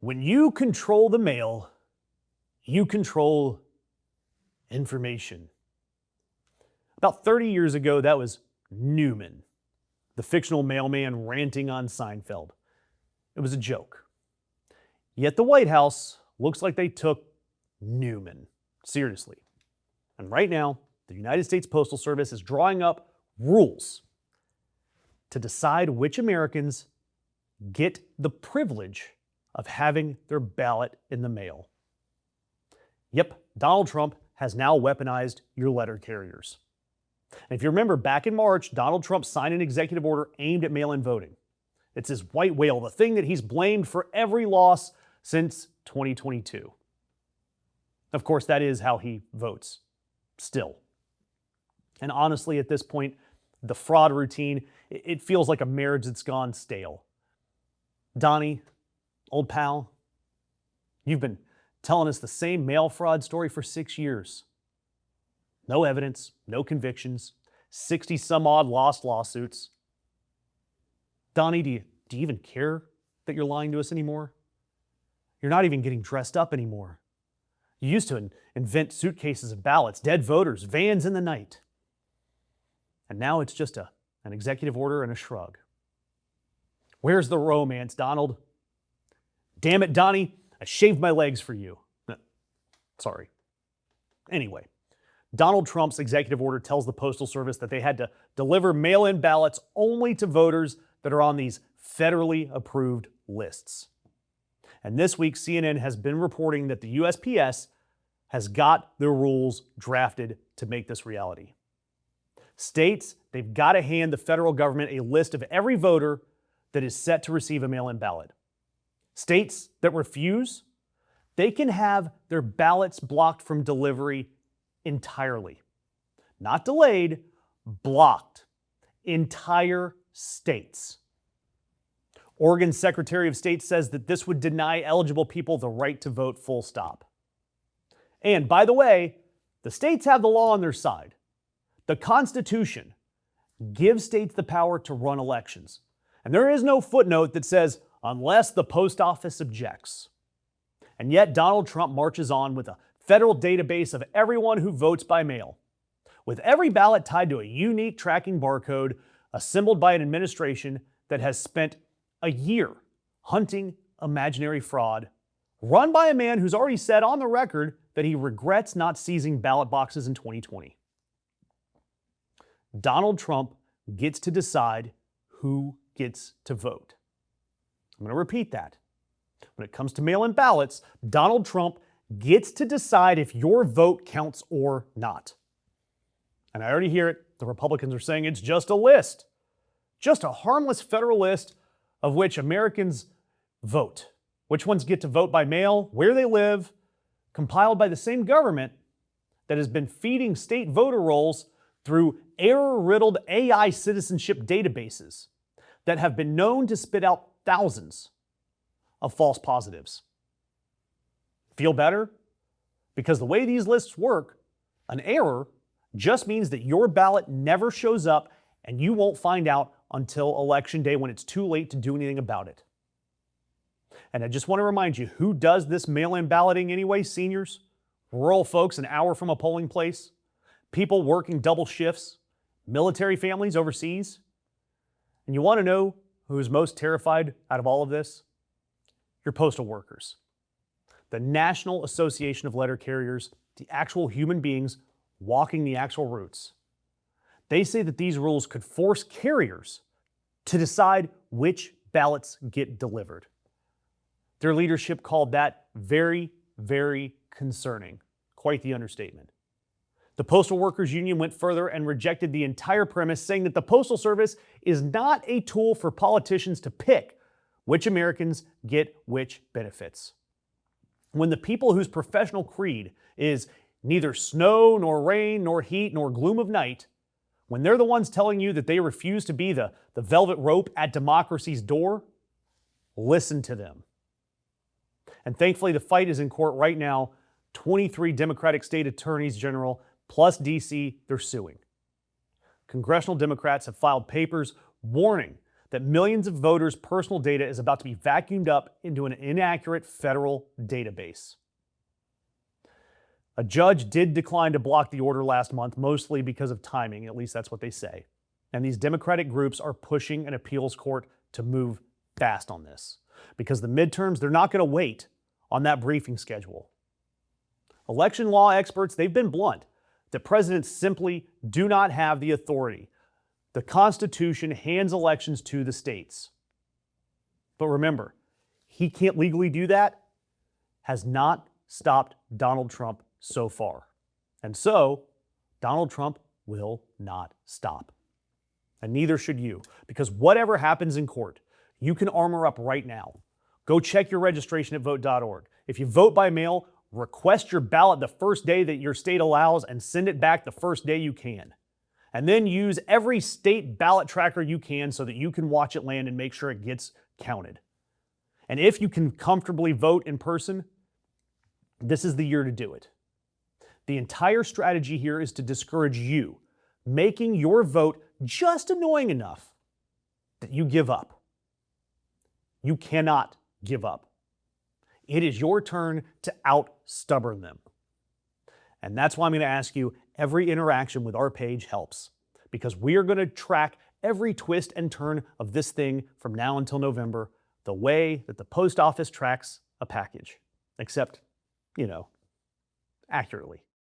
When you control the mail, you control information. About 30 years ago, that was Newman, the fictional mailman ranting on Seinfeld. It was a joke. Yet the White House looks like they took Newman seriously. And right now, the United States Postal Service is drawing up rules to decide which Americans get the privilege of having their ballot in the mail. Yep, Donald Trump has now weaponized your letter carriers. And if you remember, back in March, Donald Trump signed an executive order aimed at mail-in voting. It's his white whale, the thing that he's blamed for every loss since 2022. Of course, that is how he votes, still. And honestly, at this point, the fraud routine, it feels like a marriage that's gone stale. Donnie, old pal, you've been telling us the same mail fraud story for 6 years. No evidence, no convictions, 60 some odd lost lawsuits. Donnie, do you even care that you're lying to us anymore? You're not even getting dressed up anymore. You used to invent suitcases of ballots, dead voters, vans in the night. And now it's just an executive order and a shrug. Where's the romance, Donald? Damn it, Donnie, I shaved my legs for you. Sorry. Anyway, Donald Trump's executive order tells the Postal Service that they had to deliver mail-in ballots only to voters that are on these federally approved lists. And this week, CNN has been reporting that the USPS has got their rules drafted to make this reality. States, they've got to hand the federal government a list of every voter that is set to receive a mail-in ballot. States that refuse, they can have their ballots blocked from delivery entirely. Not delayed, blocked. Entire states. Oregon's Secretary of State says that this would deny eligible people the right to vote, full stop. And by the way, the states have the law on their side. The Constitution gives states the power to run elections. And there is no footnote that says, unless the post office objects. And yet Donald Trump marches on with a federal database of everyone who votes by mail, with every ballot tied to a unique tracking barcode assembled by an administration that has spent a year hunting imaginary fraud, run by a man who's already said on the record that he regrets not seizing ballot boxes in 2020. Donald Trump gets to decide who gets to vote. I'm going to repeat that. When it comes to mail-in ballots, Donald Trump gets to decide if your vote counts or not. And I already hear it. The Republicans are saying it's just a list. Just a harmless federal list of which Americans vote. Which ones get to vote by mail, where they live, compiled by the same government that has been feeding state voter rolls through error-riddled AI citizenship databases that have been known to spit out thousands of false positives. Feel better? Because the way these lists work, an error just means that your ballot never shows up and you won't find out until Election Day when it's too late to do anything about it. And I just want to remind you, who does this mail-in balloting anyway, seniors? Rural folks an hour from a polling place? People working double shifts? Military families overseas? And you want to know who's most terrified out of all of this? Your postal workers. The National Association of Letter Carriers, the actual human beings walking the actual routes. They say that these rules could force carriers to decide which ballots get delivered. Their leadership called that very, very concerning. Quite the understatement. The Postal Workers Union went further and rejected the entire premise, saying that the Postal Service is not a tool for politicians to pick which Americans get which benefits. When the people whose professional creed is neither snow nor rain nor heat nor gloom of night, when they're the ones telling you that they refuse to be the velvet rope at democracy's door, listen to them. And thankfully, the fight is in court right now. 23 Democratic state attorneys general plus DC, they're suing. Congressional Democrats have filed papers warning that millions of voters' personal data is about to be vacuumed up into an inaccurate federal database. A judge did decline to block the order last month, mostly because of timing, at least that's what they say. And these Democratic groups are pushing an appeals court to move fast on this. Because the midterms, they're not going to wait on that briefing schedule. Election law experts, they've been blunt that presidents simply do not have the authority. The Constitution hands elections to the states. But remember, he can't legally do that, has not stopped Donald Trump so far. And so, Donald Trump will not stop. And neither should you, because whatever happens in court, you can armor up right now. Go check your registration at vote.org. If you vote by mail, request your ballot the first day that your state allows and send it back the first day you can. And then use every state ballot tracker you can so that you can watch it land and make sure it gets counted. And if you can comfortably vote in person, this is the year to do it. The entire strategy here is to discourage you, making your vote just annoying enough that you give up. You cannot give up. It is your turn to out-stubborn them. And that's why I'm going to ask you, every interaction with our page helps, because we are going to track every twist and turn of this thing from now until November, the way that the post office tracks a package, except, accurately.